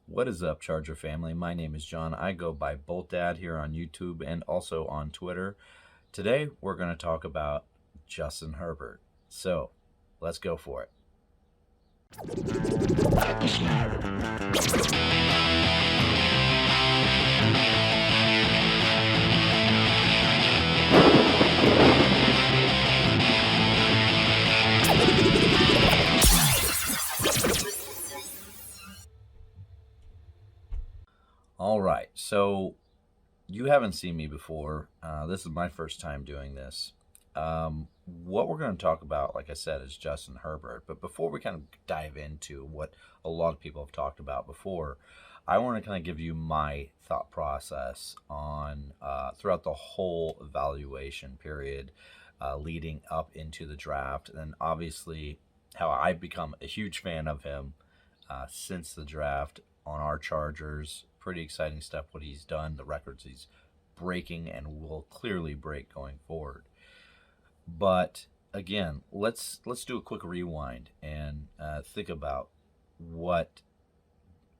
What is up, Charger family? My name is John. I go by Bolt Dad here on YouTube and also on Twitter. Today, we're going to talk about Justin Herbert. So, let's go for it. All right, so you haven't seen me before. This is my first time doing this. What we're going to talk about, like I said, is Justin Herbert. But before we kind of dive into what a lot of people have talked about before, I want to kind of give you my thought process on throughout the whole evaluation period leading up into the draft. And obviously, how I've become a huge fan of him since the draft on our Chargers. Pretty exciting stuff what he's done, the records he's breaking and will clearly break going forward. But again, let's do a quick rewind and think about what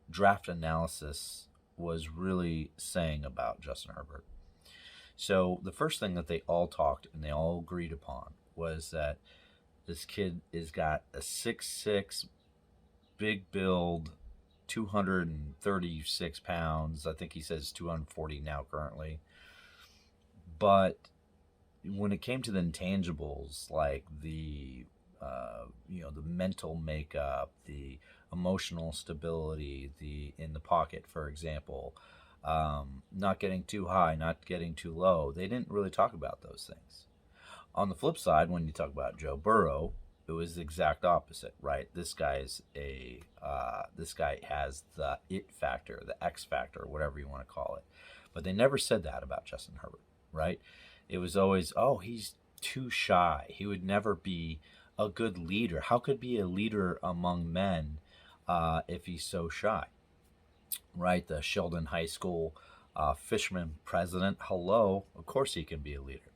draft analysis was really saying about Justin Herbert. So the first thing that they all talked and they all agreed upon was that this kid has got a 6'6", big build, 236 pounds. I think he says 240 now currently. But when it came to the intangibles, like the mental makeup, the emotional stability, the in the pocket, for example, not getting too high, not getting too low, they didn't really talk about those things. On the flip side, when you talk about Joe Burrow, it was the exact opposite, right? This guy has the it factor, the X factor, whatever you want to call it. But they never said that about Justin Herbert, right? It was always, oh, he's too shy. He would never be a good leader. How could be a leader among men if he's so shy, right? The Sheldon High School fisherman president. Hello, of course he can be a leader.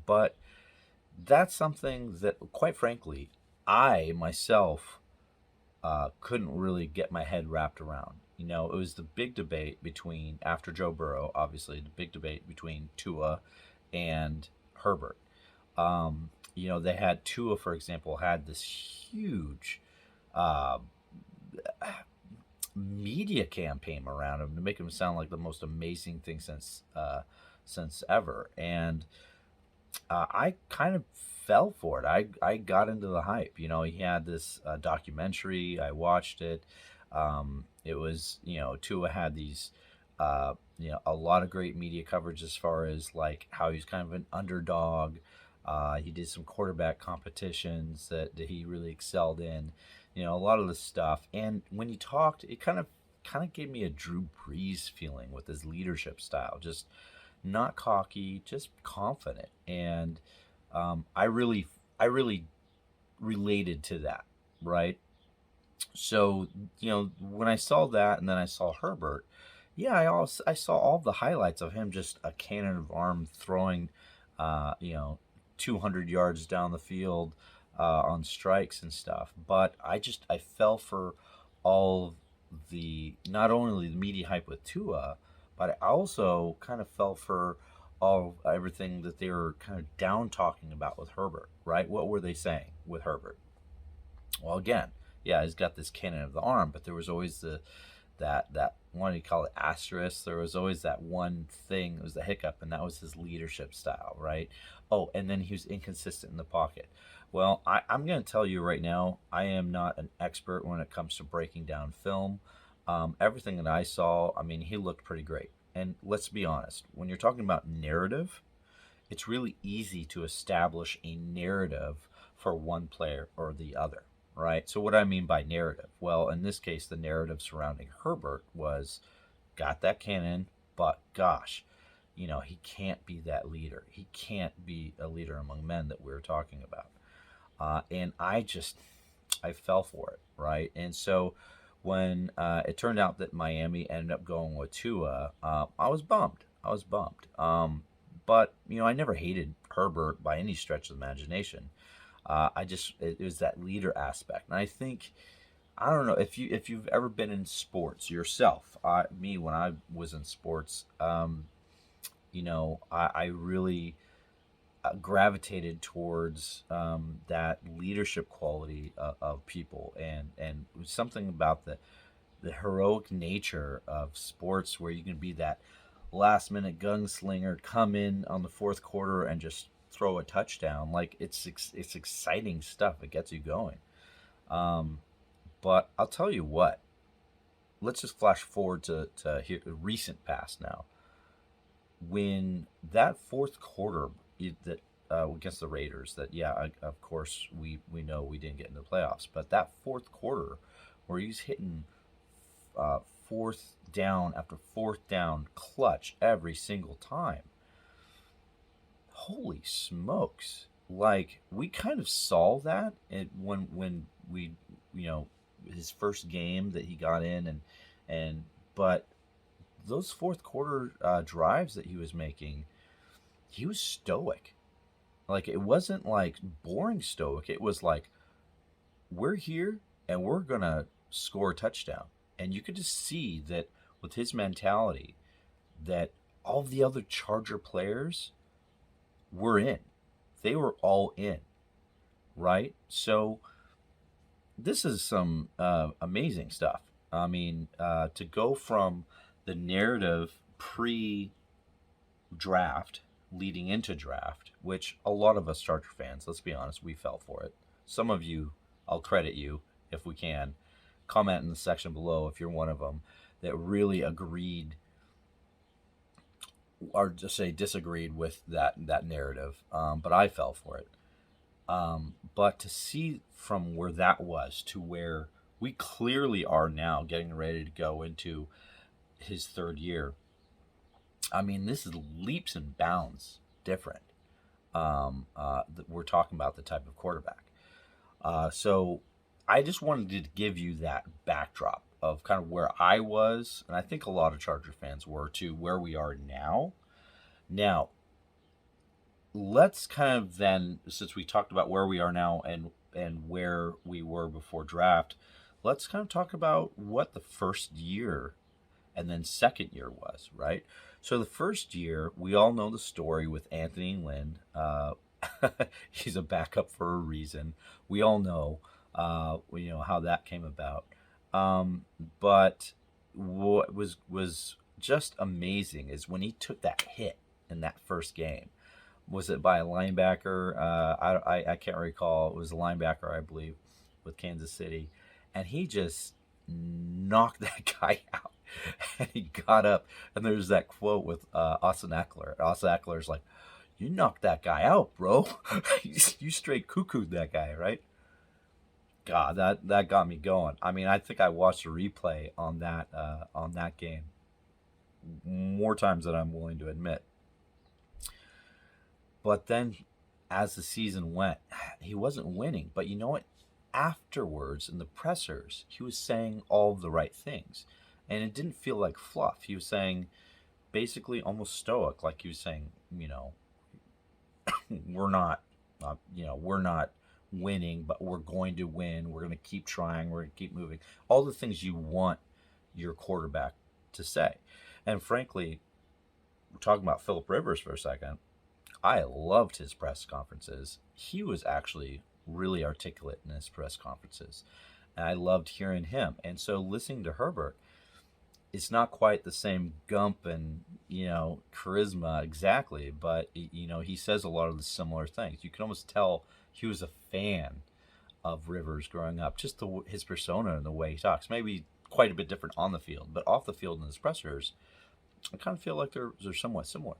But that's something that, quite frankly, I myself couldn't really get my head wrapped around. It was the big debate between, after Joe Burrow, obviously, the big debate between Tua and Herbert. They had Tua, for example, had this huge uh, media campaign around him to make him sound like the most amazing thing since ever. And I kind of fell for it. I got into the hype. He had this documentary. I watched it. It was, Tua had these, a lot of great media coverage as far as like how he's kind of an underdog. He did some quarterback competitions that he really excelled in. A lot of the stuff. And when he talked, it kind of gave me a Drew Brees feeling with his leadership style. Just not cocky, just confident. And I really related to that, right? So when I saw that, and then I saw Herbert, yeah, I saw all the highlights of him, just a cannon of arm throwing, uh, you know, 200 yards down the field on strikes and stuff. But I fell for all the, not only the media hype with Tua, but I also kind of fell for all everything that they were kind of down talking about with Herbert, right? What were they saying with Herbert? Well, again, yeah, he's got this cannon of the arm, but there was always that what do you call it, asterisk. There was always that one thing. It was the hiccup, and that was his leadership style, right? Oh, and then he was inconsistent in the pocket. Well, I'm going to tell you right now, I am not an expert when it comes to breaking down film. Everything that I saw, I mean, he looked pretty great. And let's be honest, when you're talking about narrative, it's really easy to establish a narrative for one player or the other, right? So, what I mean by narrative? Well, in this case, the narrative surrounding Herbert was got that cannon, but gosh, he can't be that leader. He can't be a leader among men that we are talking about. And I fell for it, right? And so when it turned out that Miami ended up going with Tua, I was bummed. I was bummed. But I never hated Herbert by any stretch of the imagination. It was that leader aspect, and I don't know if you've ever been in sports yourself. Me when I was in sports, I really gravitated towards that leadership quality of people, and something about the heroic nature of sports where you can be that last minute gunslinger, come in on the fourth quarter and just throw a touchdown. Like it's exciting stuff. It gets you going. Um, but I'll tell you what. Let's just flash forward to here, recent past now. When that fourth quarter that against the Raiders, that yeah, of course we know we didn't get into the playoffs, but that fourth quarter where he's hitting uh, fourth down after fourth down clutch every single time. Holy smokes! Like we kind of saw that when we you know his first game that he got in and but those fourth quarter drives that he was making, he was stoic. Like it wasn't like boring stoic. It was like we're here and we're gonna score a touchdown. And you could just see that with his mentality, that all the other Charger players were in. They were all in, right? So this is some amazing stuff. I mean, to go from the narrative pre-draft leading into draft, which a lot of us Charger fans, let's be honest, we fell for it. Some of you, I'll credit you if we can. Comment in the section below if you're one of them that really agreed or just say disagreed with that narrative. But I fell for it. But to see from where that was to where we clearly are now, getting ready to go into his third year. I mean, this is leaps and bounds different. We're talking about the type of quarterback. So I just wanted to give you that backdrop of kind of where I was, and I think a lot of Charger fans were, to where we are now. Now, let's kind of then, since we talked about where we are now and where we were before draft, let's kind of talk about what the first year and then second year was, right? So the first year, we all know the story with Anthony Lynn. He's a backup for a reason. We all know, how that came about. But what was just amazing is when he took that hit in that first game. Was it by a linebacker? I can't recall. It was a linebacker, I believe, with Kansas City, and he just knocked that guy out. And he got up, and there's that quote with Austin Eckler. Austin Eckler's like, "You knocked that guy out, bro. You straight cuckooed that guy, right?" God, that got me going. I mean, I think I watched a replay on that game more times than I'm willing to admit. But then, as the season went, he wasn't winning. But you know what? Afterwards, in the pressers, he was saying all the right things. And it didn't feel like fluff. He was saying basically almost stoic. Like he was saying, we're not, we're not winning, but we're going to win. We're going to keep trying. We're going to keep moving. All the things you want your quarterback to say. And frankly, we're talking about Philip Rivers for a second. I loved his press conferences. He was actually really articulate in his press conferences. And I loved hearing him. And so listening to Herbert, it's not quite the same gump and, charisma exactly, but, he says a lot of the similar things. You can almost tell he was a fan of Rivers growing up, just his persona and the way he talks. Maybe quite a bit different on the field, but off the field in his pressers, I kind of feel like they're somewhat similar.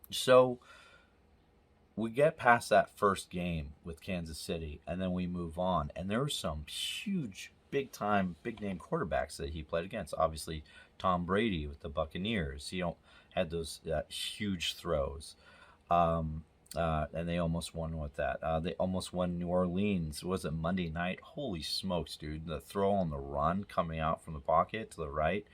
So we get past that first game with Kansas City, and then we move on. And there were some huge, big name quarterbacks that he played against. Obviously, Tom Brady with the Buccaneers. He had those huge throws. And they almost won with that. They almost won New Orleans. Was it Monday night? Holy smokes, dude. The throw on the run coming out from the pocket to the right.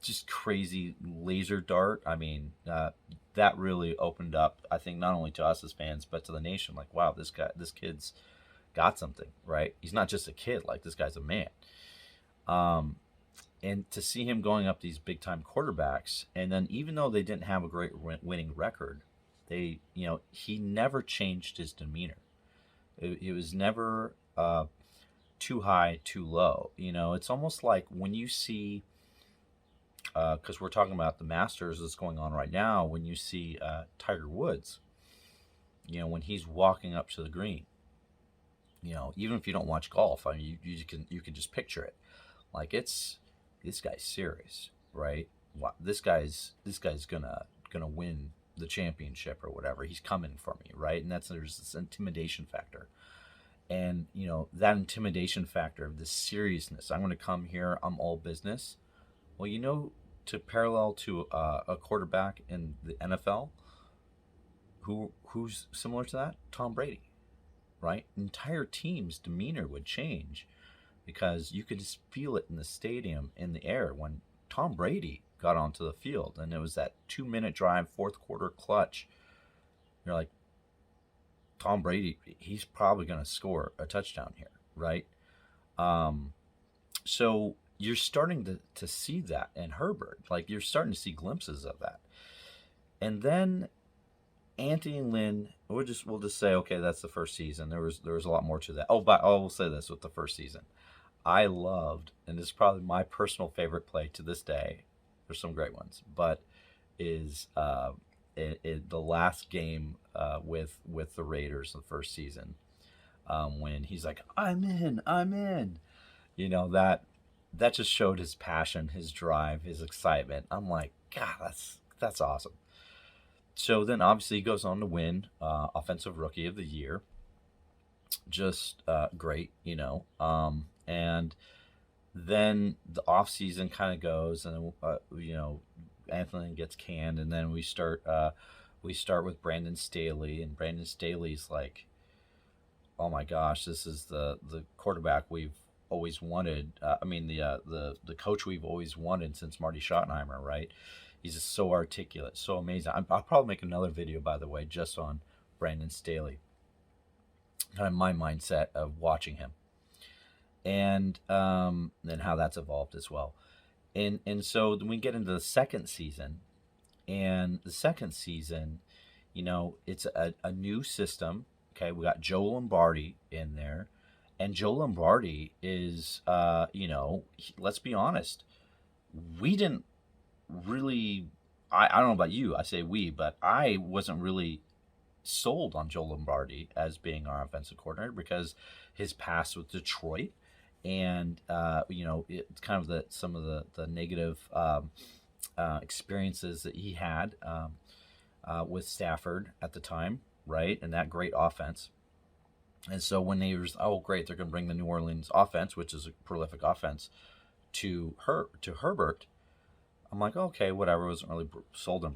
Just crazy laser dart. I mean, that really opened up, I think, not only to us as fans, but to the nation. Like, wow, this kid's got something, right? He's not just a kid. Like, this guy's a man. Um, and to see him going up these big time quarterbacks, and then even though they didn't have a great winning record, he never changed his demeanor. It was never too high, too low. It's almost like when you see, because we're talking about the Masters that's going on right now, when you see Tiger Woods, when he's walking up to the green, even if you don't watch golf, I mean, you can just picture it. Like, this guy's serious, right? This guy's gonna win the championship or whatever. He's coming for me, right? And there's this intimidation factor, and that intimidation factor of this seriousness. I'm going to come here. I'm all business. Well, to parallel to a quarterback in the NFL, who's similar to that, Tom Brady, right? Entire team's demeanor would change because you could just feel it in the stadium, in the air, when Tom Brady got onto the field, and it was that 2-minute drive, fourth quarter clutch. You're like, Tom Brady, he's probably going to score a touchdown here, right? So you're starting to see that in Herbert. Like, you're starting to see glimpses of that. And then Anthony Lynn, we'll just say, okay, that's the first season. There was a lot more to that. But I will say this with the first season. I loved, and this is probably my personal favorite play to this day. There's some great ones, but is the last game with the Raiders in the first season, when he's like, I'm in. That just showed his passion, his drive, his excitement. I'm like, God, that's awesome. So then obviously he goes on to win Offensive Rookie of the Year. Just great, and then the off season kind of goes, and Anthony gets canned, and then we start with Brandon Staley, and Brandon Staley's like, oh my gosh, this is the quarterback we've always wanted. The coach we've always wanted since Marty Schottenheimer, right? He's just so articulate, so amazing. I'll probably make another video, by the way, just on Brandon Staley, kind of my mindset of watching him, and then how that's evolved as well. And so then we get into the second season, and the second season, it's a new system. Okay, we got Joe Lombardi in there, and Joe Lombardi is, let's be honest, we didn't really. I don't know about you. I say we, but I wasn't really sold on Joe Lombardi as being our offensive coordinator because his past with Detroit, and it's kind of some of the negative experiences that he had with Stafford at the time, right? And that great offense. And so when they were, oh great, they're going to bring the New Orleans offense, which is a prolific offense, to Herbert. I'm like, okay, whatever. I wasn't really sold on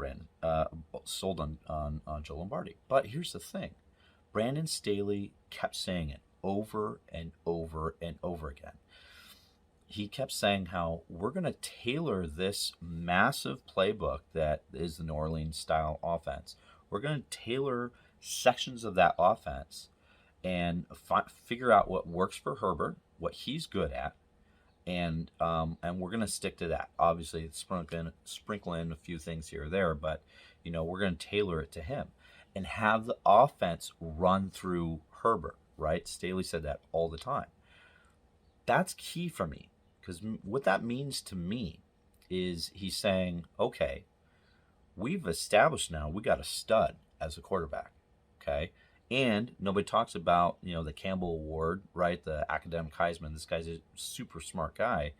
sold on Joe Lombardi. But here's the thing: Brandon Staley kept saying it over and over and over again. He kept saying how we're going to tailor this massive playbook that is the New Orleans style offense. We're going to tailor sections of that offense and figure out what works for Herbert, what he's good at, and we're going to stick to that. Obviously, sprinkle in a few things here or there, but we're going to tailor it to him and have the offense run through Herbert. Right? Staley said that all the time. That's key for me, because what that means to me is he's saying, okay, we've established now we got a stud as a quarterback. Okay. And nobody talks about, the Campbell Award, right? The academic Heisman. This guy's a super smart guy.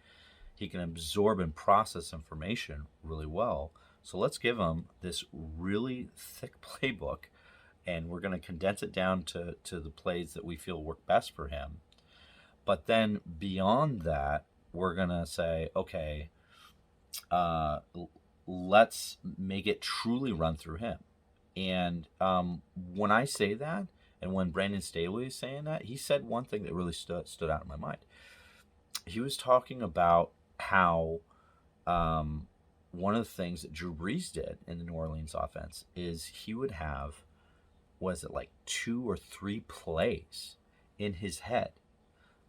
He can absorb and process information really well. So let's give him this really thick playbook, and we're going to condense it down to the plays that we feel work best for him. But then beyond that, we're going to say, okay, let's make it truly run through him. And when I say that, and when Brandon Staley is saying that, he said one thing that really stood out in my mind. He was talking about how one of the things that Drew Brees did in the New Orleans offense is he would have, was it like 2 or 3 plays, in his head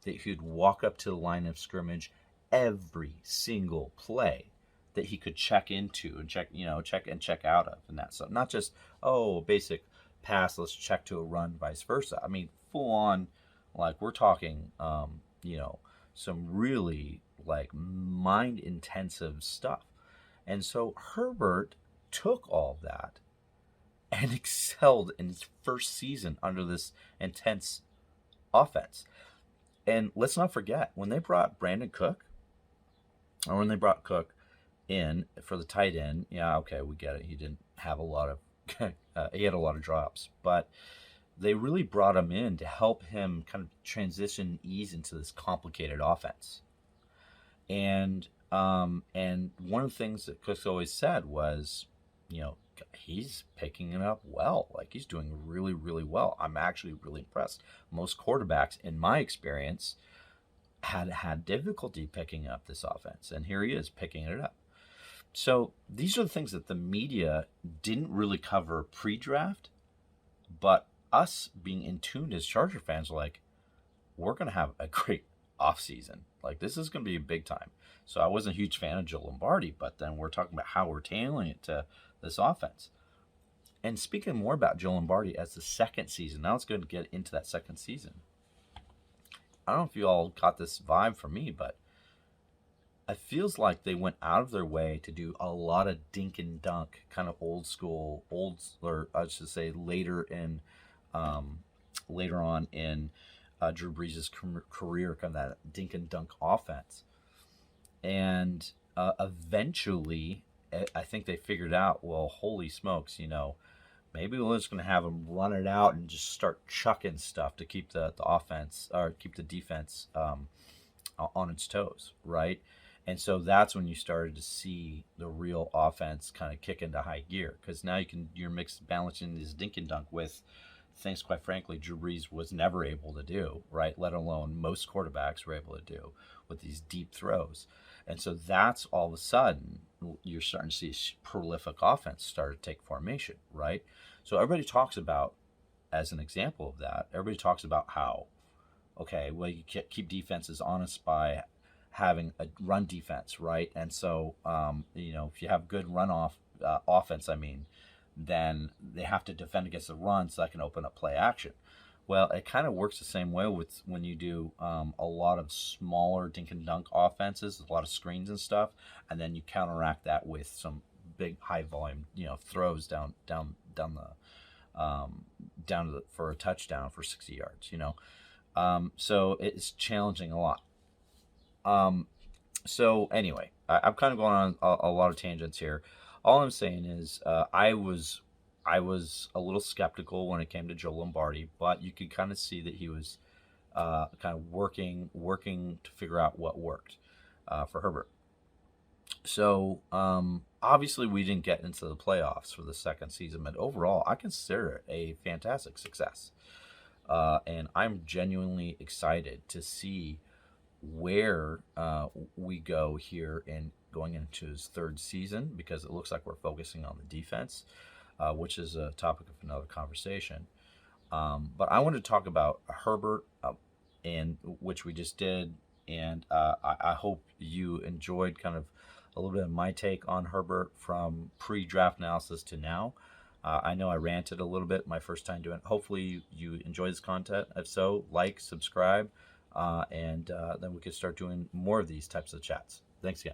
that he would walk up to the line of scrimmage every single play that he could check into and check out of, and that stuff. Not just, oh, basic pass, let's check to a run, vice versa. I mean, full on, like we're talking, some really like mind intensive stuff. And so Herbert took all that and excelled in his first season under this intense offense. And let's not forget, when they brought Brandon Cook, or when they brought Cook in for the tight end, yeah, okay, we get it. He didn't have a lot of, he had a lot of drops, but they really brought him in to help him kind of transition, ease into this complicated offense. And one of the things that Cook's always said was, he's picking it up well. Like, he's doing really, really well. I'm actually really impressed. Most quarterbacks, in my experience, had difficulty picking up this offense, and here he is picking it up. So these are the things that the media didn't really cover pre-draft, but us being in tune as Charger fans are like, we're going to have a great offseason. Like, this is going to be a big time. So I wasn't a huge fan of Joe Lombardi, but then we're talking about how we're tailoring it to this offense. And speaking more about Joe Lombardi as the second season, now let's go and get into that second season. I don't know if you all got this vibe from me, but it feels like they went out of their way to do a lot of dink and dunk, kind of old school, or I should say later on in Drew Brees' career, kind of that dink and dunk offense. And eventually, I think they figured out, well, holy smokes, maybe we're just going to have them run it out and just start chucking stuff to keep the offense, or keep the defense on its toes, right? And so that's when you started to see the real offense kind of kick into high gear, because now you're balancing this dink and dunk with things, quite frankly, Drew Brees was never able to do, right? Let alone most quarterbacks were able to do with these deep throws. And so that's all of a sudden, you're starting to see a prolific offense start to take formation, right? So everybody talks about, as an example of that, everybody talks about how, okay, well, you keep defenses honest by having a run defense, right? And so, if you have good offense, then they have to defend against the run so that can open up play action. Well, it kind of works the same way with when you do a lot of smaller dink and dunk offenses, a lot of screens and stuff, and then you counteract that with some big high volume, throws down for a touchdown for 60 yards. So it's challenging a lot. So anyway, I'm kind of going on a lot of tangents here. All I'm saying is I was a little skeptical when it came to Joe Lombardi, but you could kind of see that he was kind of working to figure out what worked for Herbert. So obviously we didn't get into the playoffs for the second season, but overall I consider it a fantastic success. And I'm genuinely excited to see where we go here in going into his third season, because it looks like we're focusing on the defense, which is a topic of another conversation. But I want to talk about Herbert, and which we just did, and I hope you enjoyed kind of a little bit of my take on Herbert from pre-draft analysis to now. I know I ranted a little bit my first time doing it. Hopefully you enjoy this content. If so, like, subscribe, and then we can start doing more of these types of chats. Thanks again.